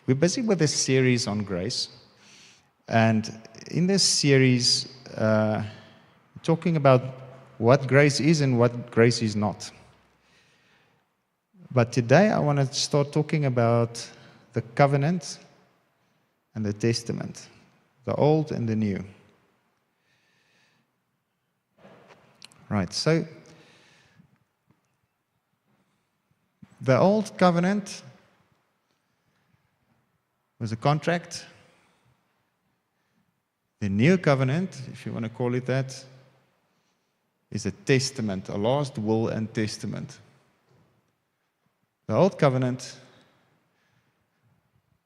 We're busy with a series on grace. And in this series, talking about what grace is and what grace is not. But today I want to start talking about the covenant and the testament, the old and the new. Right, so the old covenant was a contract. The new covenant, if you want to call it that, is a testament, a last will and testament. The old covenant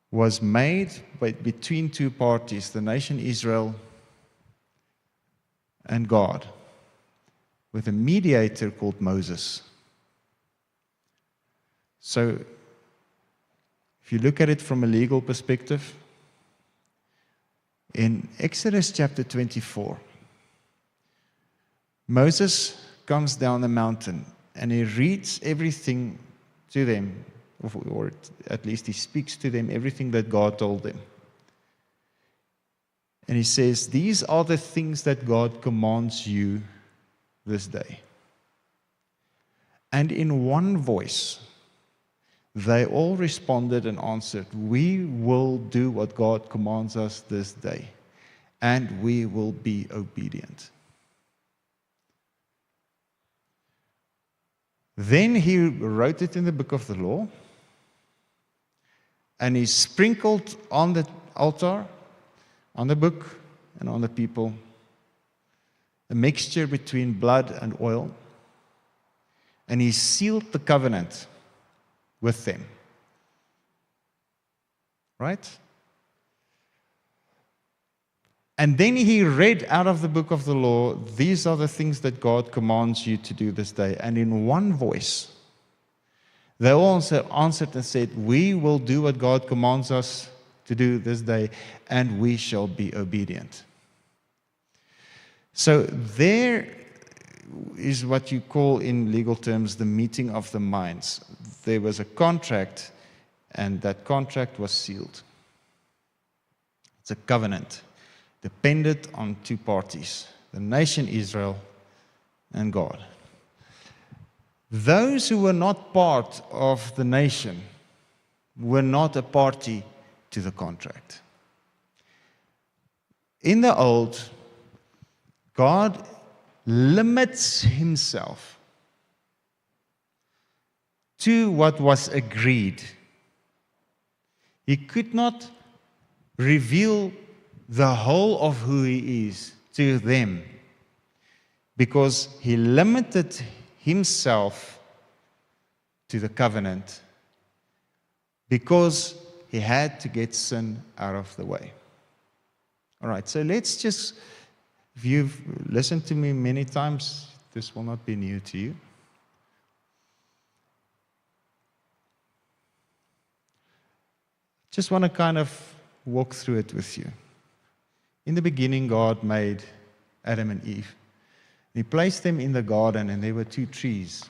was made between two parties, the nation Israel and God, with a mediator called Moses. So, if you look at it from a legal perspective, in Exodus chapter 24, Moses comes down the mountain and he reads everything to them, or at least he speaks to them everything that God told them. And he says, these are the things that God commands you this day. And in one voice, they all responded and answered, we will do what God commands us this day, and we will be obedient. Then he wrote it in the book of the law, and he sprinkled on the altar, on the book, and on the people, a mixture between blood and oil, and he sealed the covenant with them. Right? And then he read out of the book of the law, these are the things that God commands you to do this day. And in one voice, they all answered and said, we will do what God commands us to do this day, and we shall be obedient. So there is what you call in legal terms the meeting of the minds. There was a contract, and that contract was sealed. It's a covenant, dependent on two parties, the nation Israel and God. Those who were not part of the nation were not a party to the contract. In the old, God limits himself to what was agreed. He could not reveal the whole of who he is to them because he limited himself to the covenant because he had to get sin out of the way. All right, so let's just, if you've listened to me many times, this will not be new to you. Just want to kind of walk through it with you. In the beginning, God made Adam and Eve. He placed them in the garden, and there were two trees.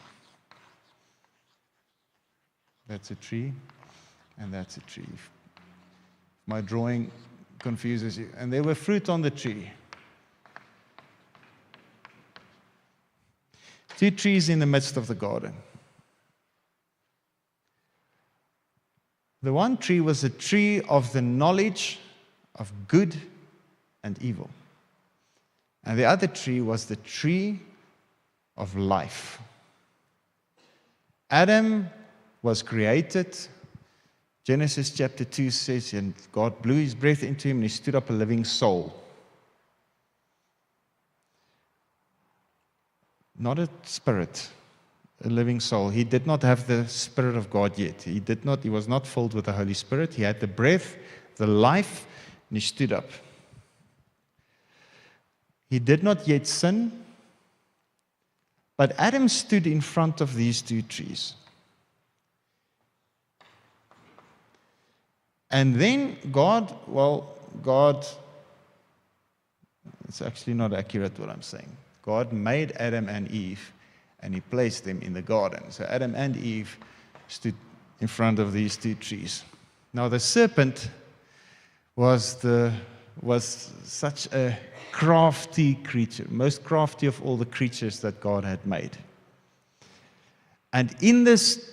That's a tree, and that's a tree. My drawing confuses you. And there were fruit on the tree. Two trees in the midst of the garden. The one tree was a tree of the knowledge of good and evil. And the other tree was the tree of life. Adam was created. Genesis chapter 2 says, and God blew his breath into him and he stood up a living soul. Not a spirit, a living soul. He did not have the Spirit of God yet. He was not filled with the Holy Spirit. He had the breath, the life, and he stood up. He did not yet sin, but Adam stood in front of these two trees. And then God, it's actually not accurate what I'm saying. God made Adam and Eve, and he placed them in the garden. So Adam and Eve stood in front of these two trees. Now the serpent was such a crafty creature, most crafty of all the creatures that God had made. And in this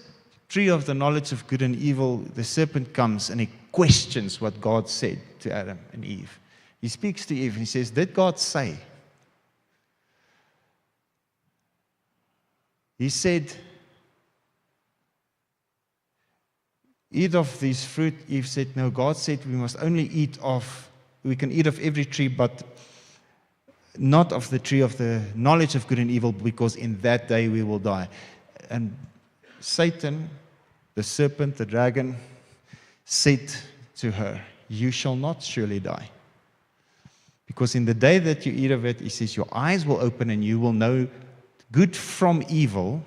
tree of the knowledge of good and evil, the serpent comes and he questions what God said to Adam and Eve. He speaks to Eve and he says, "Did God say?" He said, "Eat of this fruit." Eve said, "No, God said we must only we can eat of every tree, but not of the tree of the knowledge of good and evil, because in that day we will die." And Satan, the serpent, the dragon, said to her, "You shall not surely die. Because in the day that you eat of it," he says, "your eyes will open and you will know good from evil,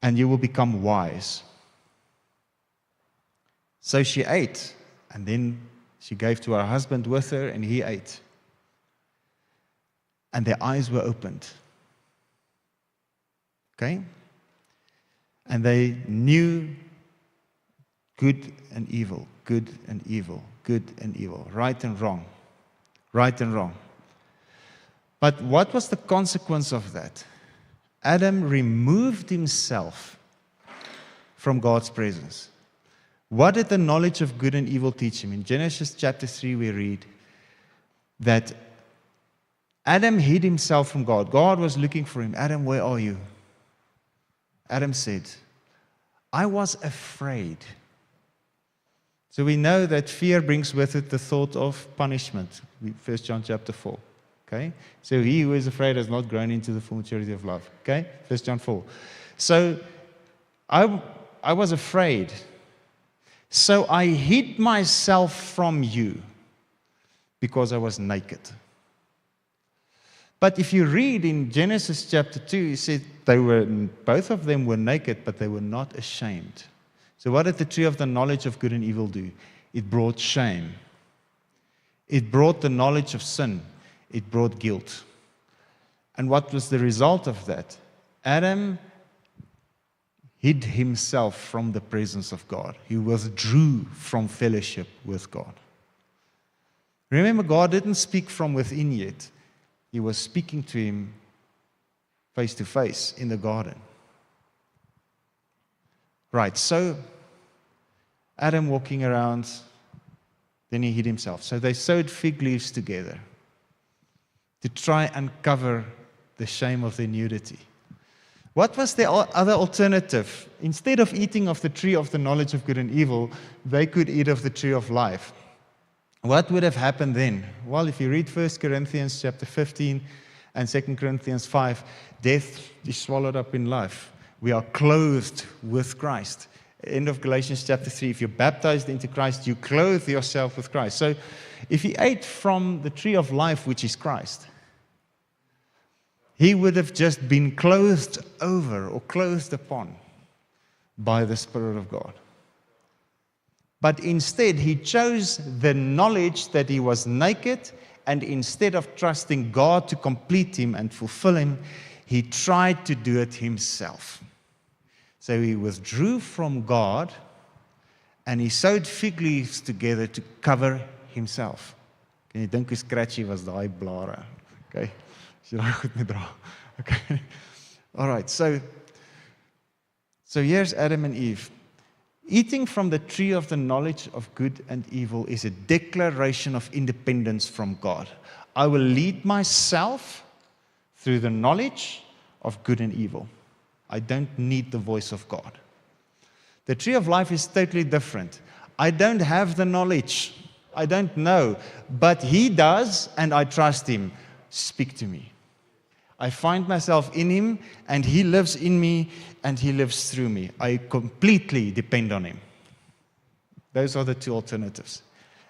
and you will become wise." So she ate, and then she gave to her husband with her, and he ate. And their eyes were opened. Okay? And they knew good and evil, good and evil, good and evil, right and wrong, right and wrong. But what was the consequence of that? Adam removed himself from God's presence. What did the knowledge of good and evil teach him? In Genesis chapter 3, we read that Adam hid himself from God. God was looking for him. "Adam, where are you?" Adam said, "I was afraid." So we know that fear brings with it the thought of punishment. 1 John chapter 4. Okay? So he who is afraid has not grown into the full maturity of love. Okay? 1 John 4. So I was afraid. So I hid myself from you because I was naked. But if you read in Genesis chapter 2, it said both of them were naked, but they were not ashamed. So what did the tree of the knowledge of good and evil do? It brought shame. It brought the knowledge of sin. It brought guilt. And what was the result of that? Adam hid himself from the presence of God. He withdrew from fellowship with God. Remember, God didn't speak from within yet. He was speaking to him face to face in the garden. Right, so Adam walking around, then he hid himself. So they sewed fig leaves together to try and cover the shame of their nudity. What was the other alternative? Instead of eating of the tree of the knowledge of good and evil, they could eat of the tree of life. What would have happened then? Well, if you read 1 Corinthians chapter 15 and 2 Corinthians 5, death is swallowed up in life. We are clothed with Christ. End of Galatians chapter 3, if you're baptized into Christ, you clothe yourself with Christ. So if he ate from the tree of life, which is Christ, he would have just been clothed over or clothed upon by the Spirit of God. But instead, he chose the knowledge that he was naked, and instead of trusting God to complete him and fulfill him, he tried to do it himself. So he withdrew from God, and he sewed fig leaves together to cover himself. Kan jy dink hoe scratchy was daai blare? Okay. As jy daai goed moet dra. Okay. All right. So here's Adam and Eve. Eating from the tree of the knowledge of good and evil is a declaration of independence from God. I will lead myself through the knowledge of good and evil. I don't need the voice of God. The tree of life is totally different. I don't have the knowledge. I don't know. But He does, and I trust Him. Speak to me. I find myself in Him, and He lives in me, and He lives through me. I completely depend on Him. Those are the two alternatives.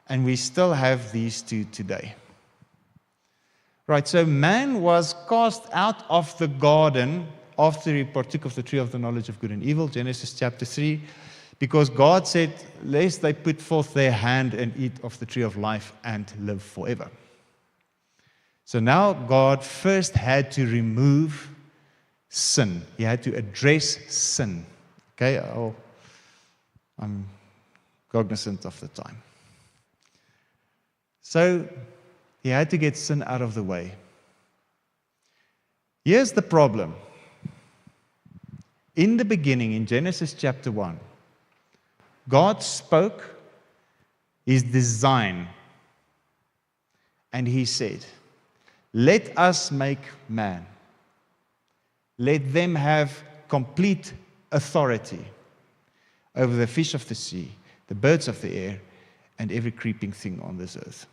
And we still have these two today. Right, so man was cast out of the garden after he partook of the tree of the knowledge of good and evil, Genesis chapter 3, because God said, lest they put forth their hand and eat of the tree of life and live forever. So now God first had to remove sin. He had to address sin. Okay, I'm cognizant of the time. So he had to get sin out of the way. Here's the problem. In the beginning, in Genesis chapter 1, God spoke His design, and He said, let us make man. Let them have complete authority over the fish of the sea, the birds of the air, and every creeping thing on this earth.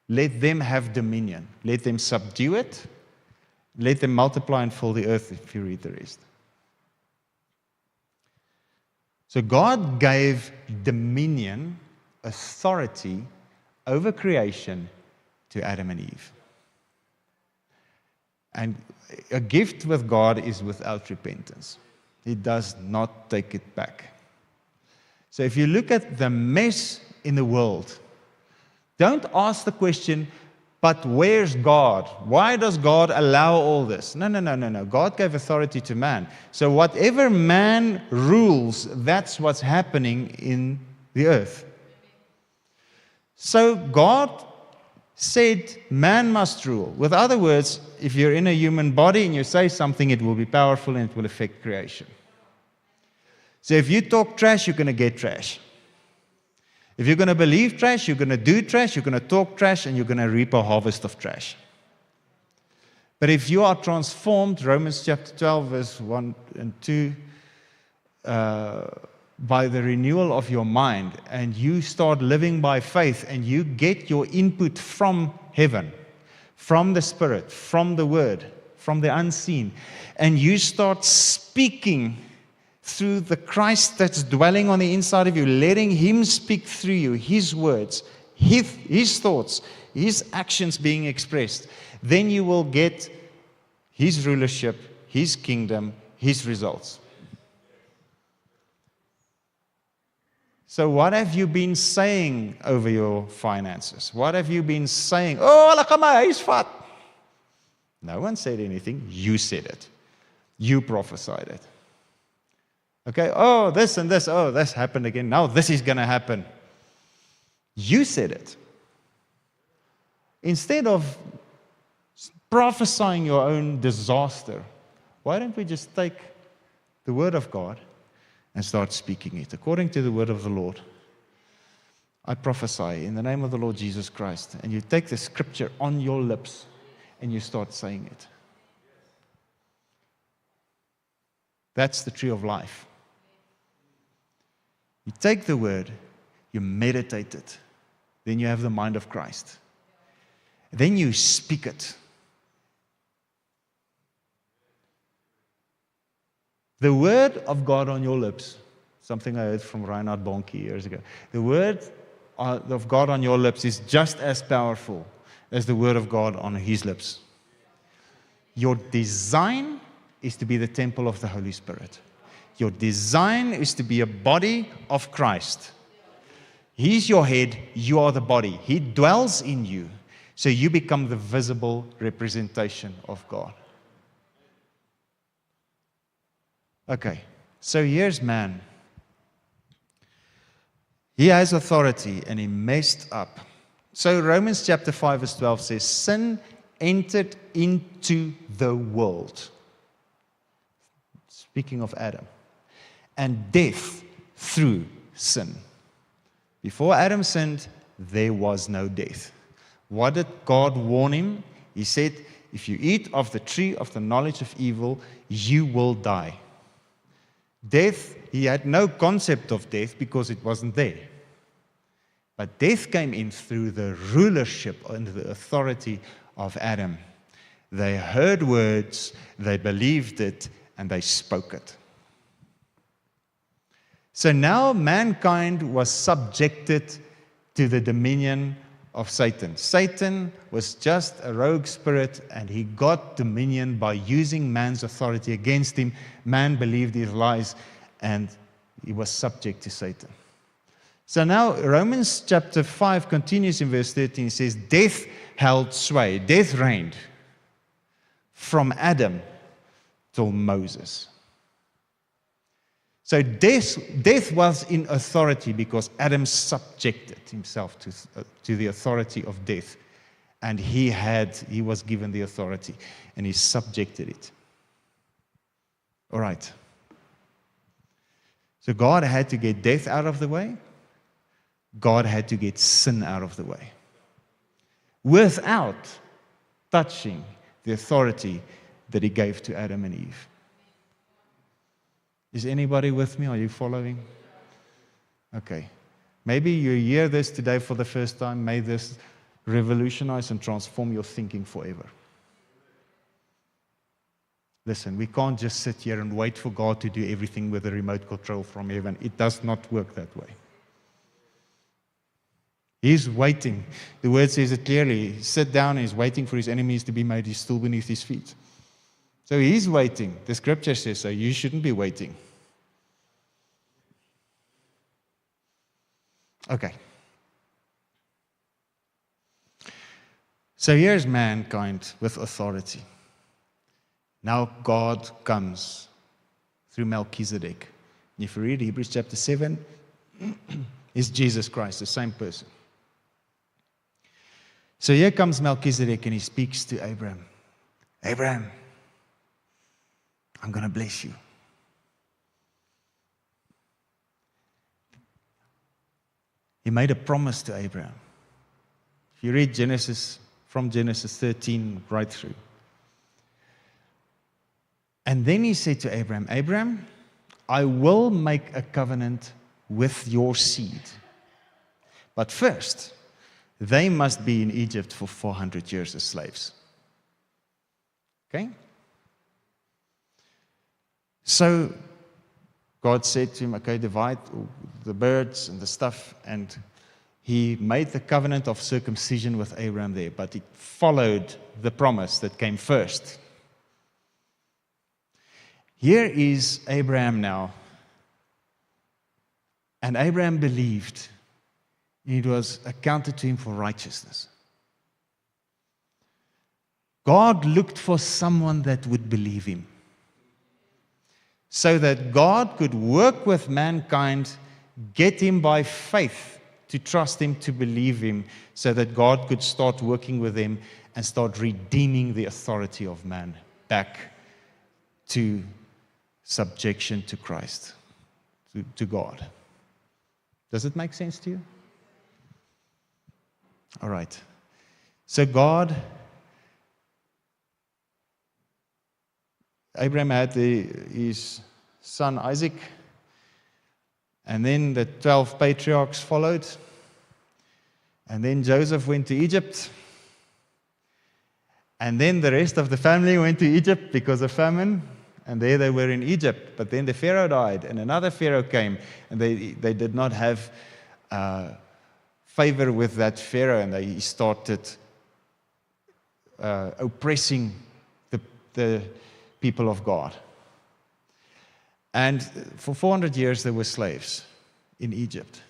Let them have dominion. Let them subdue it. Let them multiply and fill the earth, if you read the rest. So God gave dominion, authority over creation to Adam and Eve. And a gift with God is without repentance. He does not take it back. So if you look at the mess in the world, don't ask the question, but where's God? Why does God allow all this? No. God gave authority to man. So whatever man rules, that's what's happening in the earth. So God said man must rule. With other words, if you're in a human body and you say something, it will be powerful and it will affect creation. So if you talk trash, you're going to get trash. If you're going to believe trash, you're going to do trash, you're going to talk trash, and you're going to reap a harvest of trash. But if you are transformed, Romans chapter 12, verse 1 and 2, by the renewal of your mind, and you start living by faith, and you get your input from heaven, from the Spirit, from the Word, from the unseen, and you start speaking through the Christ that's dwelling on the inside of you, letting Him speak through you, His words, His thoughts, His actions being expressed, then you will get His rulership, His kingdom, His results. So what have you been saying over your finances? What have you been saying? Oh, lakama, he's fat. No one said anything. You said it. You prophesied it. Okay, oh, this and this, oh, this happened again. Now this is going to happen. You said it. Instead of prophesying your own disaster, why don't we just take the Word of God and start speaking it according to the word of the Lord? I prophesy in the name of the Lord Jesus Christ. And you take the scripture on your lips and you start saying it. That's the tree of life. You take the word, you meditate it, then you have the mind of Christ. Then you speak it. The word of God on your lips, something I heard from Reinhard Bonnke years ago. The word of God on your lips is just as powerful as the word of God on His lips. Your design is to be the temple of the Holy Spirit. Your design is to be a body of Christ. He's your head, you are the body. He dwells in you, so you become the visible representation of God. Okay, so here's man. He has authority and he messed up. So Romans chapter 5 verse 12 says, sin entered into the world. Speaking of Adam. And death through sin. Before Adam sinned, there was no death. What did God warn him? He said, if you eat of the tree of the knowledge of evil, you will die. Death, he had no concept of death because it wasn't there. But death came in through the rulership and the authority of Adam. They heard words, they believed it, and they spoke it. So now mankind was subjected to the dominion of Satan. Satan was just a rogue spirit, and he got dominion by using man's authority against him. Man believed his lies, and he was subject to Satan. So now Romans chapter 5 continues in verse 13. It says, death held sway, death reigned from Adam till Moses. So death was in authority because Adam subjected himself to the authority of death. And he was given the authority, and he subjected it. All right. So God had to get death out of the way. God had to get sin out of the way, without touching the authority that he gave to Adam and Eve. Is anybody with me? Are you following? Okay. Maybe you hear this today for the first time. May this revolutionize and transform your thinking forever. Listen, we can't just sit here and wait for God to do everything with a remote control from heaven. It does not work that way. He's waiting. The word says it clearly. He sat down and he's waiting for his enemies to be made his stool beneath his feet. So he's waiting. The scripture says so. You shouldn't be waiting. Okay. So here's mankind with authority. Now God comes through Melchizedek. And if you read Hebrews chapter 7, it's Jesus Christ, the same person. So here comes Melchizedek and he speaks to Abraham. Abraham, I'm going to bless you. He made a promise to Abraham. If you read Genesis, from Genesis 13 right through. And then he said to Abraham, Abraham, I will make a covenant with your seed. But first, they must be in Egypt for 400 years as slaves. Okay? So God said to him, okay, divide the birds and the stuff, and he made the covenant of circumcision with Abraham there, but it followed the promise that came first. Here is Abraham now, and Abraham believed, and it was accounted to him for righteousness. God looked for someone that would believe him, so that God could work with mankind, get him by faith to trust him, to believe him, so that God could start working with him and start redeeming the authority of man back to subjection to Christ, to God. Does it make sense to you? All right. So Abraham had his son Isaac, and then the 12 patriarchs followed, and then Joseph went to Egypt, and then the rest of the family went to Egypt because of famine, and there they were in Egypt. But then the Pharaoh died, and another Pharaoh came, and they did not have favor with that Pharaoh, and they started oppressing the people of God. And for 400 years they were slaves in Egypt,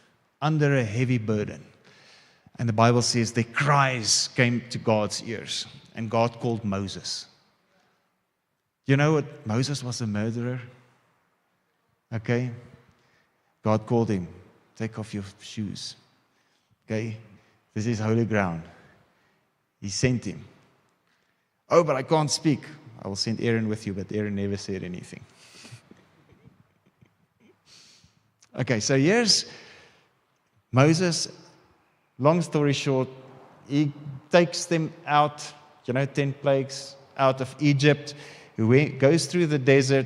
under a heavy burden. And the Bible says their cries came to God's ears, and God called Moses. You know what? Moses was a murderer. Okay? God called him. Take off your shoes. Okay? This is holy ground. He sent him. Oh, but I can't speak. I will send Aaron with you, but Aaron never said anything. Okay, so here's Moses. Long story short, he takes them out, 10 plagues, out of Egypt. He goes through the desert,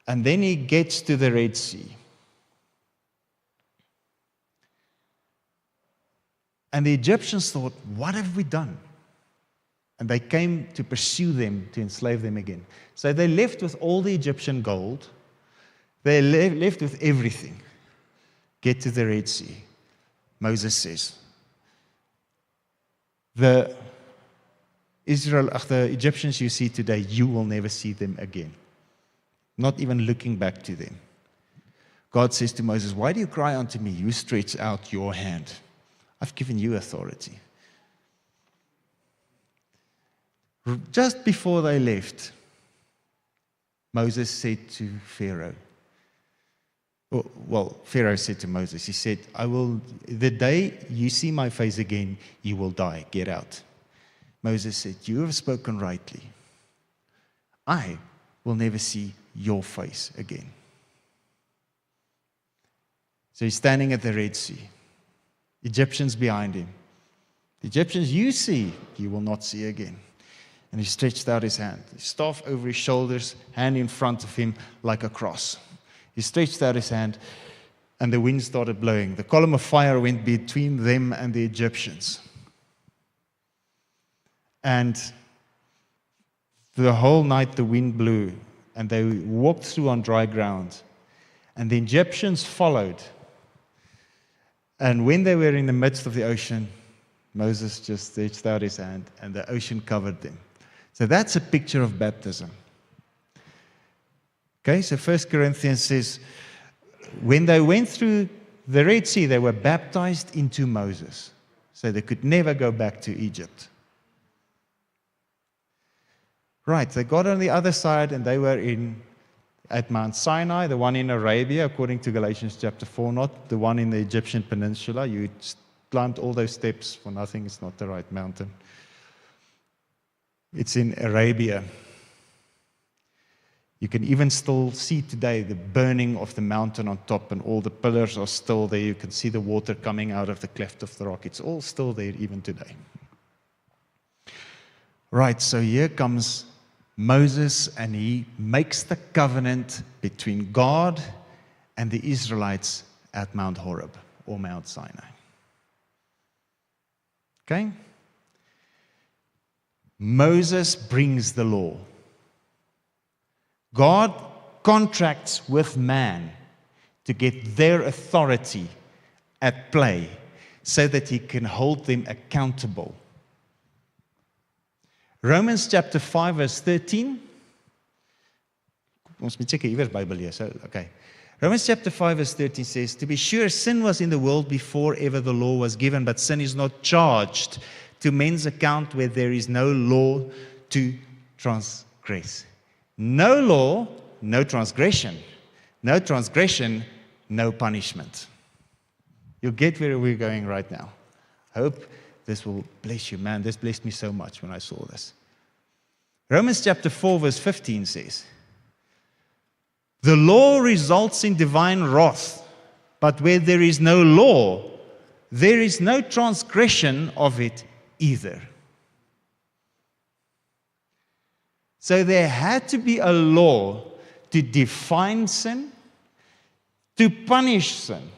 and then he gets to the Red Sea. And the Egyptians thought, what have we done? And they came to pursue them, to enslave them again. So they left with all the Egyptian gold. They left with everything. Get to the Red Sea. Moses says, the Egyptians you see today, you will never see them again. Not even looking back to them. God says to Moses, why do you cry unto me? You stretch out your hand. I've given you authority. Just before they left, Moses said to Pharaoh, Well, Pharaoh said to Moses, he said, the day you see my face again, you will die. Get out. Moses said, you have spoken rightly. I will never see your face again. So he's standing at the Red Sea. Egyptians behind him. The Egyptians you see, you will not see again. And he stretched out his hand, his staff over his shoulders, hand in front of him like a cross. He stretched out his hand, and the wind started blowing. The column of fire went between them and the Egyptians. And the whole night the wind blew, and they walked through on dry ground. And the Egyptians followed. And when they were in the midst of the ocean, Moses just stretched out his hand, and the ocean covered them. So that's a picture of baptism. Okay, so 1 Corinthians says, when they went through the Red Sea, they were baptized into Moses. So they could never go back to Egypt. Right, they got on the other side, and they were at Mount Sinai, the one in Arabia, according to Galatians chapter 4, not the one in the Egyptian peninsula. You climbed all those steps for nothing. It's not the right mountain. It's in Arabia. You can even still see today the burning of the mountain on top, and all the pillars are still there. You can see the water coming out of the cleft of the rock. It's all still there even today. Right, so here comes Moses, and he makes the covenant between God and the Israelites at Mount Horeb or Mount Sinai. Okay? Moses brings the law. God contracts with man to get their authority at play so that he can hold them accountable. Romans chapter 5 verse 13. Ons moet seker iewers Bybel lees. Okay. Romans chapter 5 verse 13 says, to be sure, sin was in the world before ever the law was given, but sin is not charged to men's account where there is no law to transgress. No law, no transgression. No transgression, no punishment. You'll get where we're going right now. I hope this will bless you. Man, this blessed me so much when I saw this. Romans chapter 4 verse 15 says, the law results in divine wrath, but where there is no law, there is no transgression of it either. So there had to be a law to define sin, to punish sin.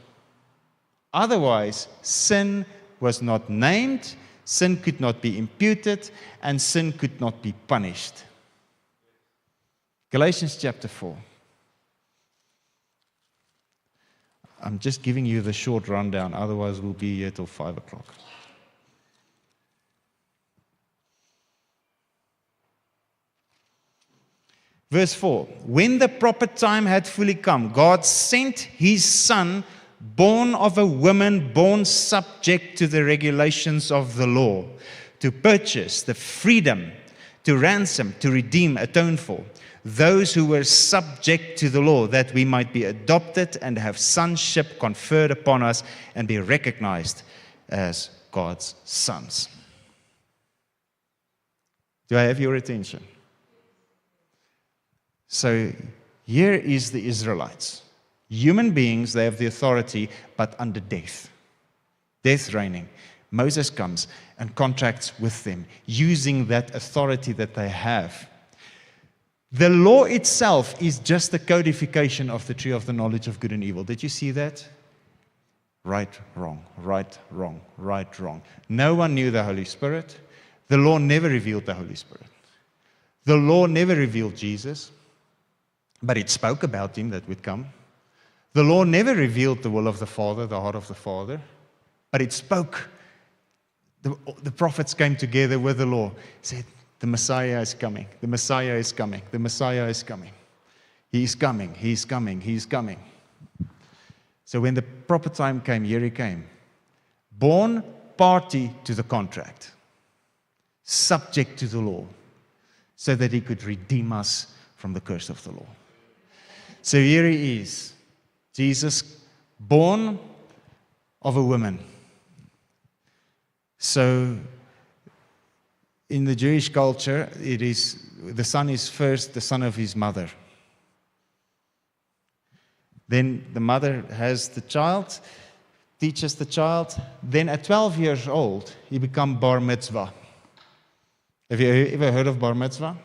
Otherwise, sin was not named, sin could not be imputed, and sin could not be punished. Galatians chapter 4. I'm just giving you the short rundown, otherwise we'll be here till 5 o'clock. Verse 4, when the proper time had fully come, God sent his Son, born of a woman, born subject to the regulations of the law, to purchase the freedom, to ransom, to redeem, atone for those who were subject to the law, that we might be adopted and have sonship conferred upon us and be recognized as God's sons. Do I have your attention? So here is the Israelites. Human beings, they have the authority, but under death. Death reigning. Moses comes and contracts with them, using that authority that they have. The law itself is just the codification of the tree of the knowledge of good and evil. Did you see that? Right, wrong, right, wrong, right, wrong. No one knew the Holy Spirit. The law never revealed the Holy Spirit. The law never revealed Jesus, but it spoke about him that would come. The law never revealed the will of the Father, the heart of the Father, but it spoke. The prophets came together with the law, said, the Messiah is coming, the Messiah is coming, the Messiah is coming. He's coming, he's coming, he's coming. So when the proper time came, here he came. Born party to the contract, subject to the law, so that he could redeem us from the curse of the law. So here he is, Jesus, born of a woman. So, in the Jewish culture, the son is first the son of his mother. Then the mother has the child, teaches the child. Then at 12 years old, he becomes bar mitzvah. Have you ever heard of bar mitzvah?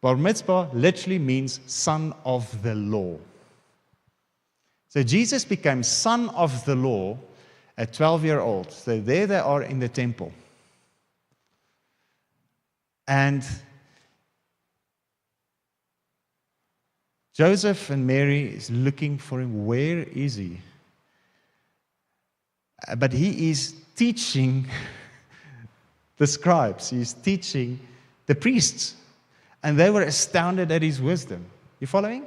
Bar mitzvah literally means son of the law. So Jesus became son of the law at 12 years old. So there they are in the temple. And Joseph and Mary is looking for him. Where is he? But he is teaching the scribes. He's teaching the priests. And they were astounded at his wisdom. You following?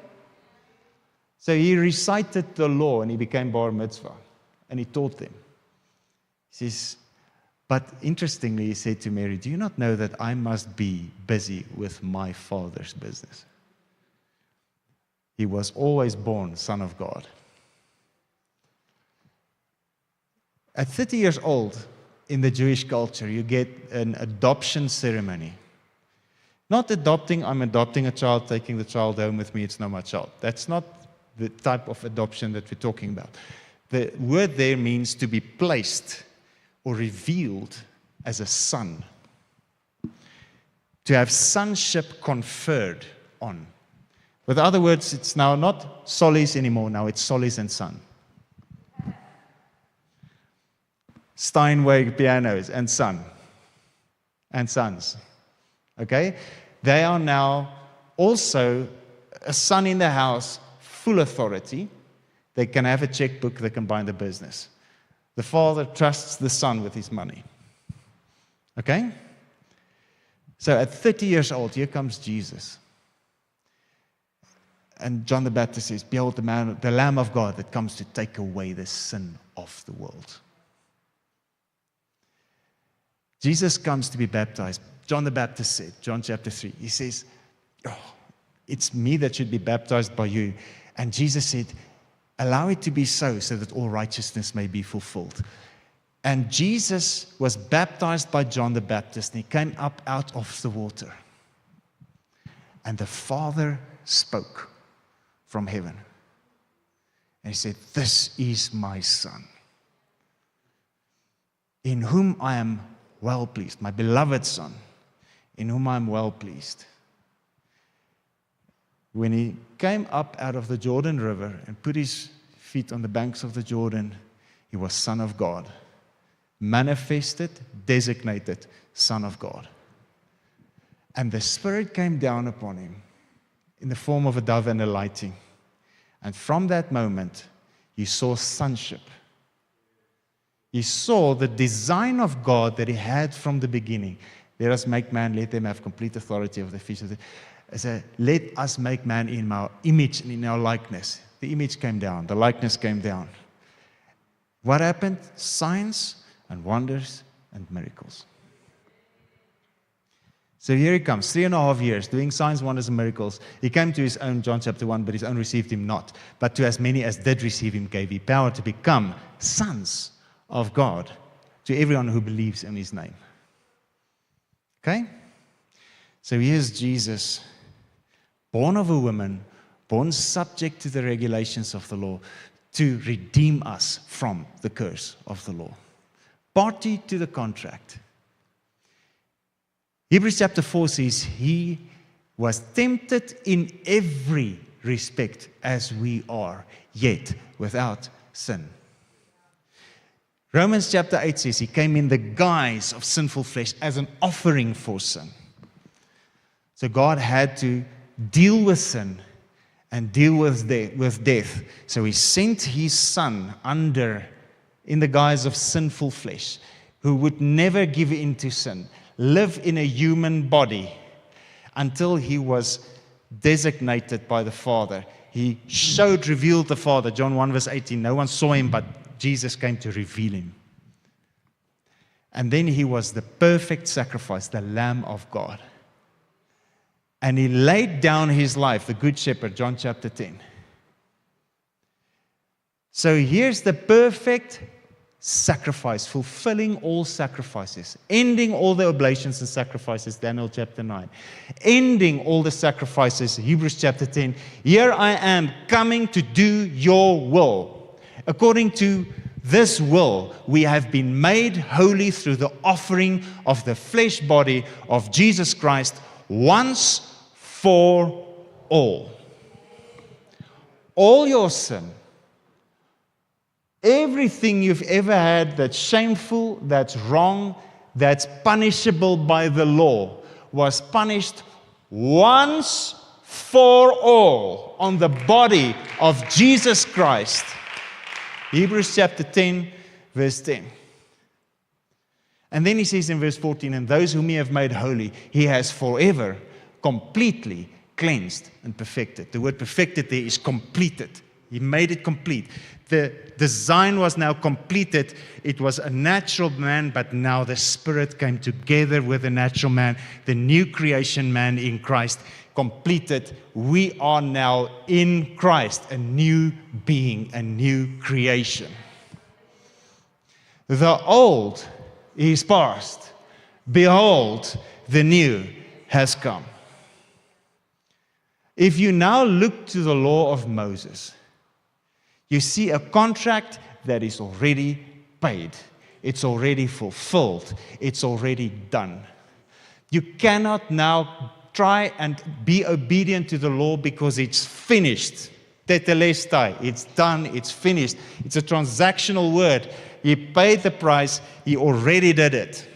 So he recited the law and he became bar mitzvah. And he taught them. He says, but interestingly, he said to Mary, do you not know that I must be busy with my Father's business? He was always born Son of God. At 30 years old, in the Jewish culture, you get an adoption ceremony. Not adopting, I'm adopting a child, taking the child home with me, it's not my child. That's not the type of adoption that we're talking about. The word there means to be placed or revealed as a son. To have sonship conferred on. With other words, it's now not solis anymore, now it's solis and son. Steinway pianos and son. And sons. Okay? They are now also a son in the house, full authority. They can have a checkbook, they can bind the business. The father trusts the son with his money. Okay? So at 30 years old, here comes Jesus. And John the Baptist says, behold the Lamb of God that comes to take away the sin of the world. Jesus comes to be baptized. John the Baptist said, John chapter 3, he says, it's me that should be baptized by you. And Jesus said, allow it to be so that all righteousness may be fulfilled. And Jesus was baptized by John the Baptist, and he came up out of the water. And the Father spoke from heaven. And he said, this is my Son, in whom I am well pleased, my beloved Son, in whom I am well pleased. When he came up out of the Jordan River and put his feet on the banks of the Jordan, he was Son of God. Manifested, designated Son of God. And the Spirit came down upon him in the form of a dove and a lighting. And from that moment, you saw sonship. You saw the design of God that he had from the beginning. Let us make man, let them have complete authority of the fish of the let us make man in our image and in our likeness. The image came down, the likeness came down. What happened? Signs and wonders and miracles. So here he comes, 3.5 years, doing signs, wonders, and miracles. He came to his own, John chapter 1, but his own received him not. But to as many as did receive him gave he power to become sons of God, to everyone who believes in his name. Okay? So here's Jesus, born of a woman, born subject to the regulations of the law, to redeem us from the curse of the law. Party to the contract. Hebrews chapter 4 says, he was tempted in every respect as we are, yet without sin. Romans chapter 8 says, he came in the guise of sinful flesh as an offering for sin. So God had to deal with sin and deal with death. So he sent his Son in the guise of sinful flesh, who would never give in to sin, live in a human body until he was designated by the Father. He revealed the Father. John 1 verse 18, no one saw him, but Jesus came to reveal him. And then he was the perfect sacrifice, the Lamb of God. And he laid down his life, the Good Shepherd, John chapter 10. So here's the perfect sacrifice, fulfilling all sacrifices, ending all the oblations and sacrifices, Daniel chapter 9, ending all the sacrifices, Hebrews chapter 10. Here I am coming to do your will. According to this will, we have been made holy through the offering of the flesh body of Jesus Christ once for all. All your sin, everything you've ever had that's shameful, that's wrong, that's punishable by the law, was punished once for all on the body of Jesus Christ. Hebrews chapter 10, verse 10. And then he says in verse 14, and those whom he have made holy, he has forever completely cleansed and perfected. The word perfected there is completed. He made it complete. The design was now completed. It was a natural man, but now the Spirit came together with the natural man, the new creation man in Christ, completed. We are now in Christ, a new being, a new creation. The old is past. Behold, the new has come. If you now look to the law of Moses, you see a contract that is already paid. It's already fulfilled. It's already done. You cannot now try and be obedient to the law because it's finished. Tetelestai. It's done. It's finished. It's a transactional word. He paid the price. He already did it.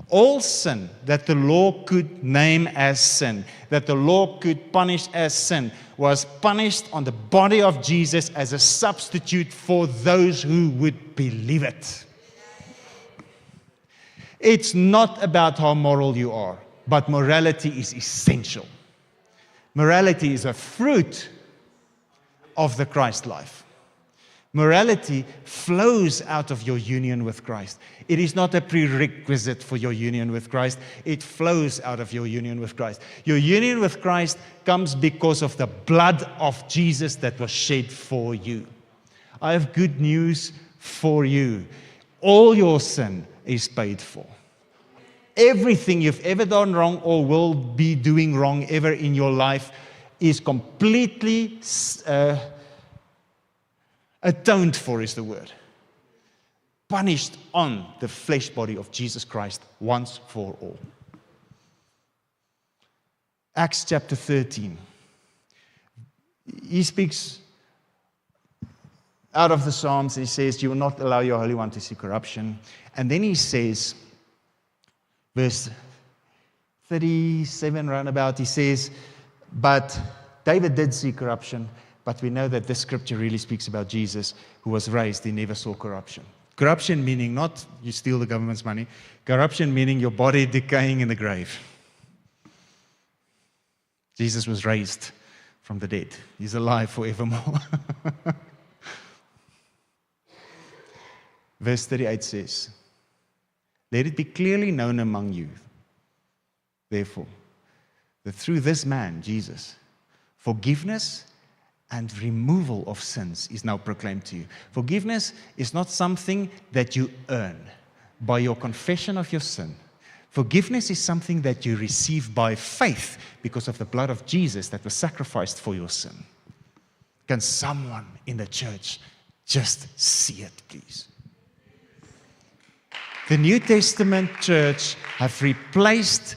All sin that the law could name as sin, that the law could punish as sin, was punished on the body of Jesus as a substitute for those who would believe it. It's not about how moral you are, but morality is essential. Morality is a fruit of the Christ life. Morality flows out of your union with Christ. It is not a prerequisite for your union with Christ. It flows out of your union with Christ. Your union with Christ comes because of the blood of Jesus that was shed for you. I have good news for you. All your sin is paid for. Everything you've ever done wrong or will be doing wrong ever in your life is completely atoned for, is the word. Punished on the flesh body of Jesus Christ once for all. Acts chapter 13. He speaks out of the Psalms. He says, you will not allow your Holy One to see corruption. And then he says, verse 37 roundabout, he says, but David did see corruption. But we know that this scripture really speaks about Jesus, who was raised, he never saw corruption. Corruption meaning not you steal the government's money. Corruption meaning your body decaying in the grave. Jesus was raised from the dead. He's alive forevermore. Verse 38 says, let it be clearly known among you, therefore, that through this man, Jesus, forgiveness and removal of sins is now proclaimed to you. Forgiveness is not something that you earn by your confession of your sin. Forgiveness is something that you receive by faith because of the blood of Jesus that was sacrificed for your sin. Can someone in the church just see it, please? The New Testament church have replaced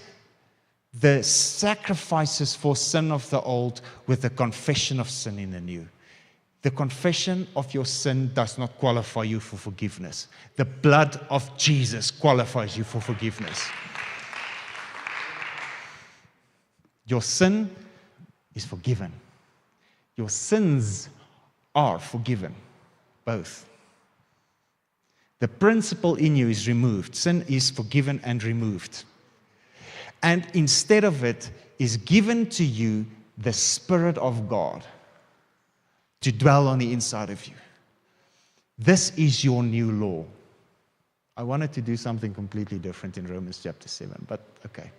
the sacrifices for sin of the old with the confession of sin in the new. The confession of your sin does not qualify you for forgiveness. The blood of Jesus qualifies you for forgiveness. Your sin is forgiven. Your sins are forgiven. Both. The principle in you is removed. Sin is forgiven and removed. And instead of it is given to you the Spirit of God to dwell on the inside of you. This is your new law. I wanted to do something completely different in Romans chapter 7, but okay.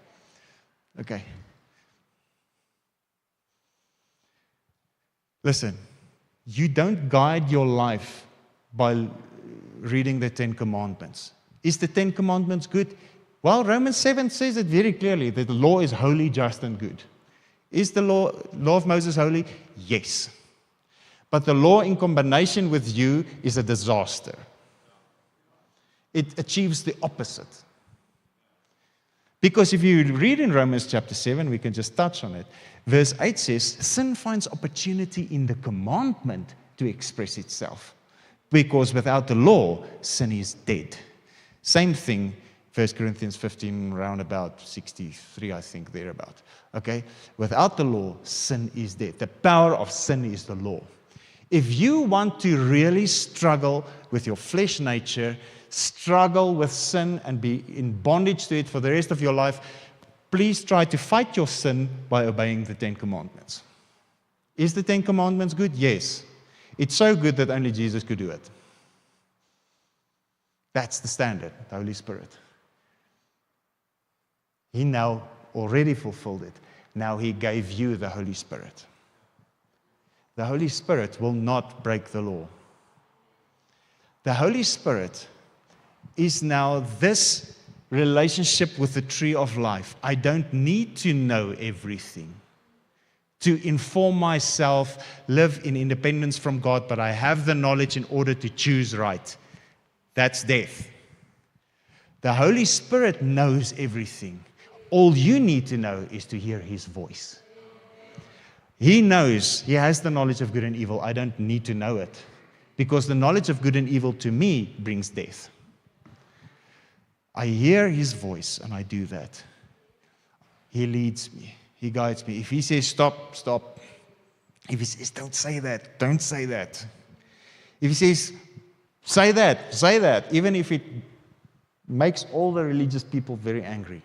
Listen, You don't guide your life by reading the Ten Commandments. Is the Ten Commandments good? Well, Romans 7 says it very clearly that the law is holy, just, and good. Is the law of Moses holy? Yes. But the law in combination with you is a disaster. It achieves the opposite. Because if you read in Romans chapter 7, we can just touch on it. Verse 8 says, sin finds opportunity in the commandment to express itself. Because without the law, sin is dead. Same thing, 1 Corinthians 15, round about 63, I think, thereabout. Okay? Without the law, sin is dead. The power of sin is the law. If you want to really struggle with your flesh nature, struggle with sin and be in bondage to it for the rest of your life, please try to fight your sin by obeying the Ten Commandments. Is the Ten Commandments good? Yes. It's so good that only Jesus could do it. That's the standard, the Holy Spirit. He now already fulfilled it. Now He gave you the Holy Spirit. The Holy Spirit will not break the law. The Holy Spirit is now this relationship with the tree of life. I don't need to know everything to inform myself, live in independence from God, but I have the knowledge in order to choose right. That's death. The Holy Spirit knows everything. All you need to know is to hear His voice. He knows, He has the knowledge of good and evil. I don't need to know it, because the knowledge of good and evil to me brings death. I hear His voice and I do that. He leads me. He guides me. If He says stop, stop. If He says don't say that, don't say that. If He says say that, say that, even if it makes all the religious people very angry.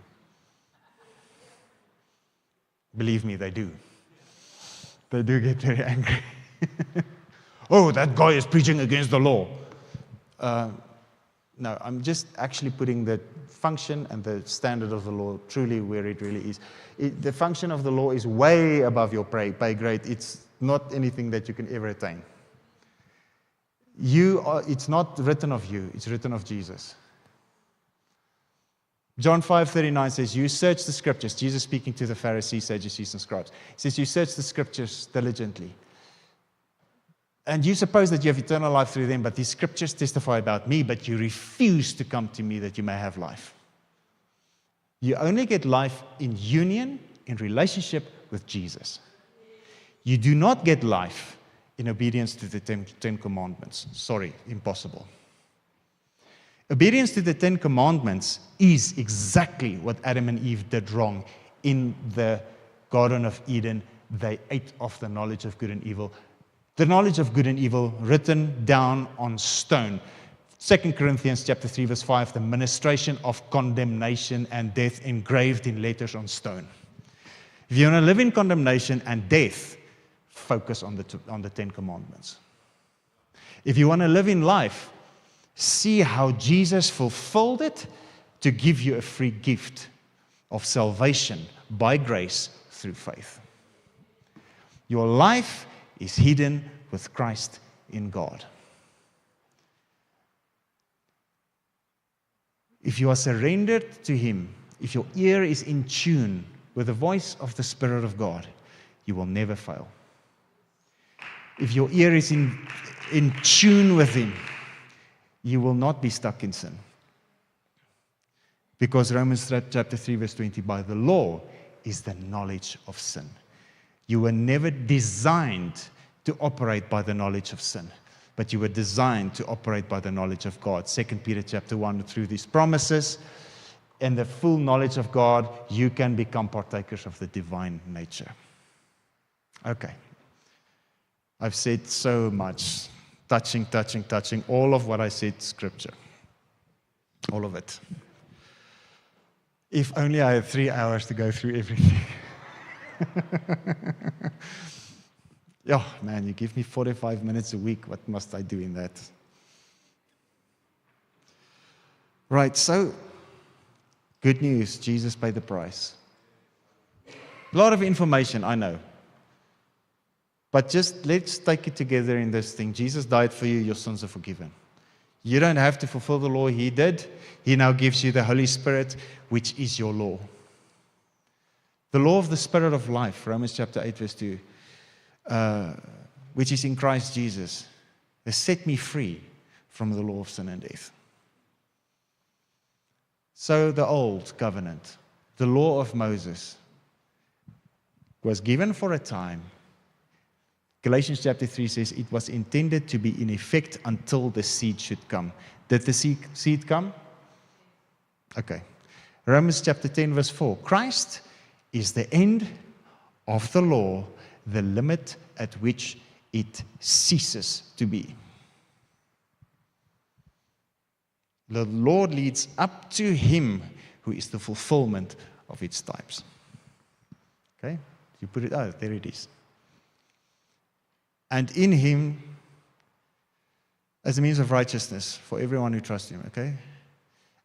Believe me, they do. They do get very angry. Oh, that guy is preaching against the law. No, I'm just actually putting the function and the standard of the law truly where it really is. The function of the law is way above your pay grade. It's not anything that you can ever attain. It's not written of you, it's written of Jesus. John 5:39 says, you search the scriptures. Jesus speaking to the Pharisees, Sadducees, and scribes. He says, you search the scriptures diligently. And you suppose that you have eternal life through them, but these scriptures testify about me, but you refuse to come to me that you may have life. You only get life in union, in relationship with Jesus. You do not get life in obedience to the Ten Commandments. Sorry, impossible. Obedience to the Ten Commandments is exactly what Adam and Eve did wrong in the Garden of Eden. They ate of the knowledge of good and evil. The knowledge of good and evil written down on stone. 2 Corinthians chapter 3, verse 5, the ministration of condemnation and death engraved in letters on stone. If you want to live in condemnation and death, focus on the Ten Commandments. If you want to live in life, see how Jesus fulfilled it to give you a free gift of salvation by grace through faith. Your life is hidden with Christ in God. If you are surrendered to Him, if your ear is in tune with the voice of the Spirit of God, you will never fail. If your ear is in tune with Him, you will not be stuck in sin. Because Romans chapter 3, verse 20, by the law is the knowledge of sin. You were never designed to operate by the knowledge of sin, but you were designed to operate by the knowledge of God. 2 Peter chapter 1, through these promises and the full knowledge of God, you can become partakers of the divine nature. Okay. I've said so much. Touching. All of what I said, Scripture. All of it. If only I had 3 hours to go through everything. Yeah, man, you give me 45 minutes a week. What must I do in that? Right, so, good news. Jesus paid the price. A lot of information, I know. But just let's take it together in this thing. Jesus died for you, your sins are forgiven. You don't have to fulfill the law, He did. He now gives you the Holy Spirit, which is your law. The law of the Spirit of life, Romans chapter 8, verse 2, which is in Christ Jesus, has set me free from the law of sin and death. So the old covenant, the law of Moses, was given for a time. Galatians chapter 3 says it was intended to be in effect until the seed should come. Did the seed come? Okay. Romans chapter 10 verse 4. Christ is the end of the law, the limit at which it ceases to be. The Lord leads up to Him who is the fulfillment of its types. Okay? You put it out, there it is. And in Him, as a means of righteousness for everyone who trusts Him, okay?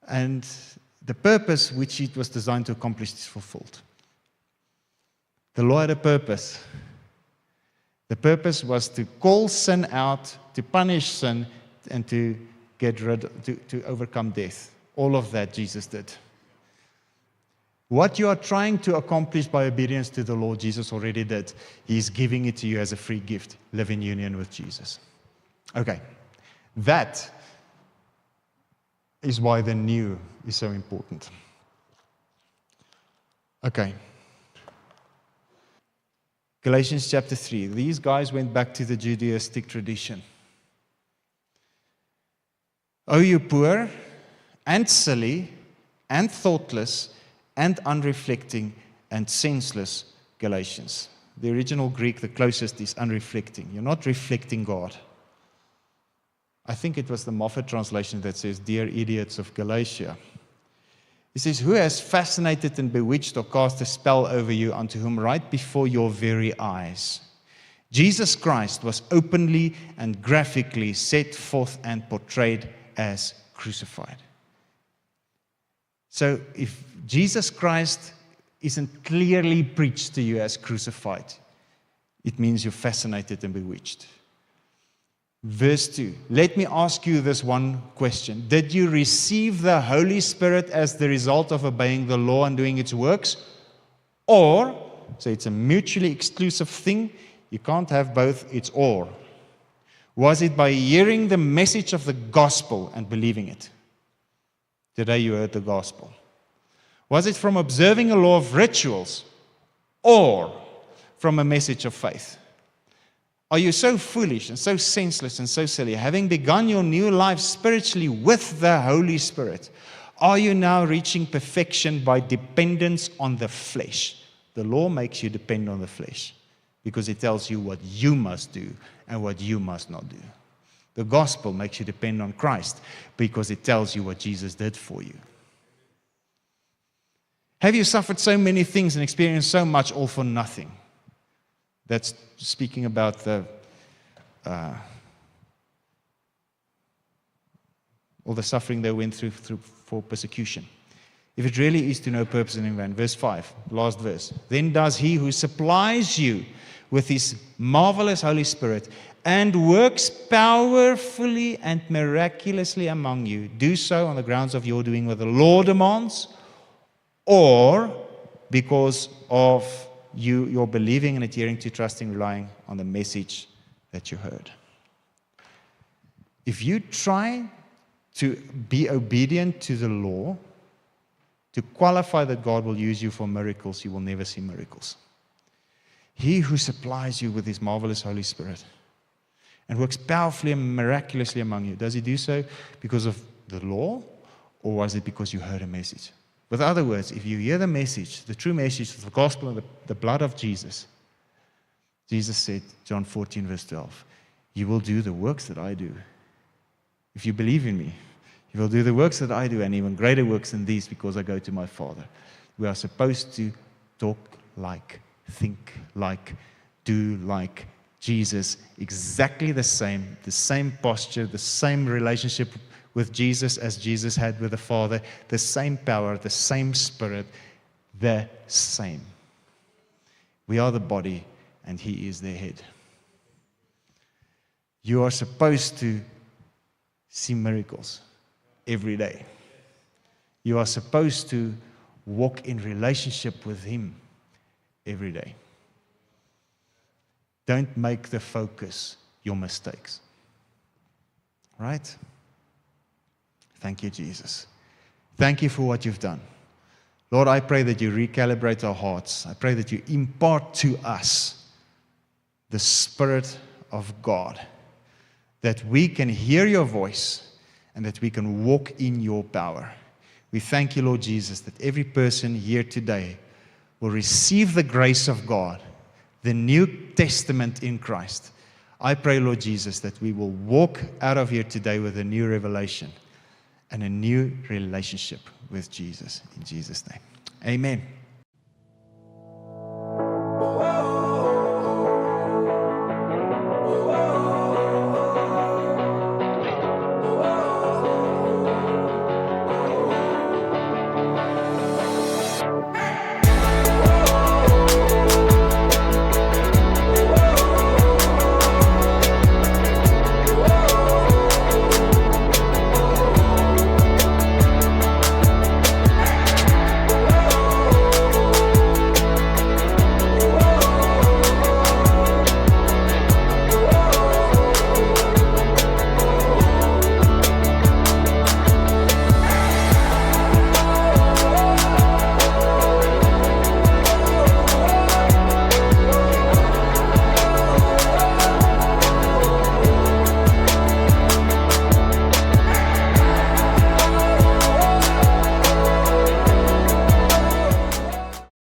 And the purpose which it was designed to accomplish is fulfilled. The law had a purpose. The purpose was to call sin out, to punish sin, and to to overcome death. All of that Jesus did. What you are trying to accomplish by obedience to the law, Jesus already did. He's giving it to you as a free gift. Live in union with Jesus. Okay. That is why the new is so important. Okay. Galatians chapter 3. These guys went back to the Judaistic tradition. O you poor and silly and thoughtless and unreflecting and senseless Galatians. The original Greek, the closest, is unreflecting. You're not reflecting God. I think it was the Moffat translation that says, Dear idiots of Galatia. He says, who has fascinated and bewitched or cast a spell over you, unto whom right before your very eyes Jesus Christ was openly and graphically set forth and portrayed as crucified. So if Jesus Christ isn't clearly preached to you as crucified, it means you're fascinated and bewitched. Verse 2. Let me ask you this one question. Did you receive the Holy Spirit as the result of obeying the law and doing its works? Or, so it's a mutually exclusive thing, you can't have both, it's or. Was it by hearing the message of the gospel and believing it? Today you heard the gospel. Was it from observing a law of rituals or from a message of faith? Are you so foolish and so senseless and so silly, having begun your new life spiritually with the Holy Spirit? Are you now reaching perfection by dependence on the flesh? The law makes you depend on the flesh because it tells you what you must do and what you must not do. The gospel makes you depend on Christ because it tells you what Jesus did for you. Have you suffered so many things and experienced so much all for nothing? That's speaking about all the suffering they went through for persecution. If it really is to no purpose and in vain. Verse 5, last verse. Then does He who supplies you with His marvelous Holy Spirit and works powerfully and miraculously among you, do so on the grounds of your doing what the law demands, or because of your believing and adhering to, trusting, relying on the message that you heard. If you try to be obedient to the law, to qualify that God will use you for miracles, you will never see miracles. He who supplies you with His marvelous Holy Spirit and works powerfully and miraculously among you, does He do so because of the law, or was it because you heard a message? With other words, if you hear the message, the true message of the gospel and the blood of Jesus, Jesus said, John 14, verse 12, you will do the works that I do. If you believe in me, you will do the works that I do, and even greater works than these, because I go to my Father. We are supposed to talk like, think like, do like Jesus, exactly the same posture, the same relationship with Jesus as Jesus had with the Father, the same power, the same Spirit, the same. We are the body, and He is the head. You are supposed to see miracles every day. You are supposed to walk in relationship with Him every day. Don't make the focus your mistakes. Right? Thank you, Jesus. Thank you for what you've done. Lord, I pray that you recalibrate our hearts. I pray that you impart to us the Spirit of God, that we can hear your voice and that we can walk in your power. We thank you, Lord Jesus, that every person here today will receive the grace of God, the New Testament in Christ. I pray, Lord Jesus, that we will walk out of here today with a new revelation and a new relationship with Jesus. In Jesus' name. Amen.